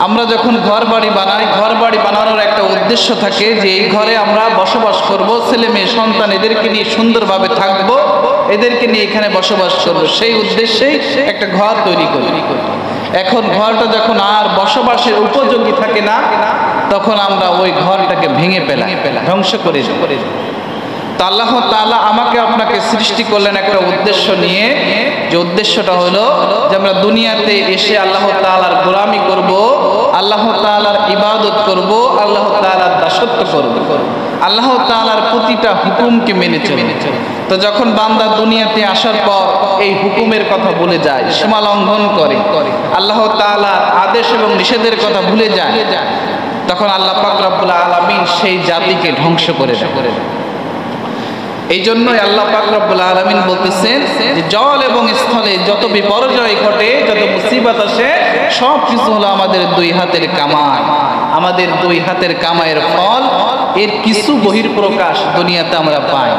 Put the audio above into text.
আমরা যখন ঘর বাড়ি বানাই, ঘর বাড়ি বানানোর একটা উদ্দেশ্য থাকে যে এই ঘরে আমরা বসবাস করব, ছেলে মেয়ে সন্তান এদেরকে নিয়ে সুন্দরভাবে থাকবো, এদেরকে নিয়ে এখানে বসবাস করবো, সেই উদ্দেশ্যেই একটা ঘর তৈরি করি। এখন ঘরটা যখন আর বসবাসের উপযোগী থাকে না, তখন আমরা ওই ঘরটাকে ভেঙে ফেলাই, ধ্বংস করে দিই। তো আল্লাহ তাআলা আমাকে আপনাকে সৃষ্টি করলেন একটা উদ্দেশ্য নিয়ে, যে উদ্দেশ্যটা হলো যে আমরা দুনিয়াতে এসে আল্লাহ তাআলার গোলামি করব, আল্লাহ তাআলার ইবাদত করব, আল্লাহ তাআলার দাসত্ব করব, আল্লাহ তাআলার প্রতিটা হুকুমকে মেনে চলব। তো যখন বান্দা দুনিয়াতে আসার পর এই হুকুমের কথা ভুলে যায়, সীমা লঙ্ঘন করে, আল্লাহ তাআলার আদেশ এবং নিষেধের কথা ভুলে যায়, তখন আল্লাহ পাক রব্বুল আলামিন সেই জাতিকে ধ্বংস করে দেয়। এই জন্যই আল্লাহ পাক রব্বুল আলামিন বলতেছেন যে জল এবং স্থলে যত বিপর্যয় ঘটে, যত মুসিবত আসে, সব কিছু হলো আমাদের দুই হাতের কামাই। আমাদের দুই হাতের কামাইয়ের ফল, এর কিছু বহিঃপ্রকাশ দুনিয়াতে আমরা পাই।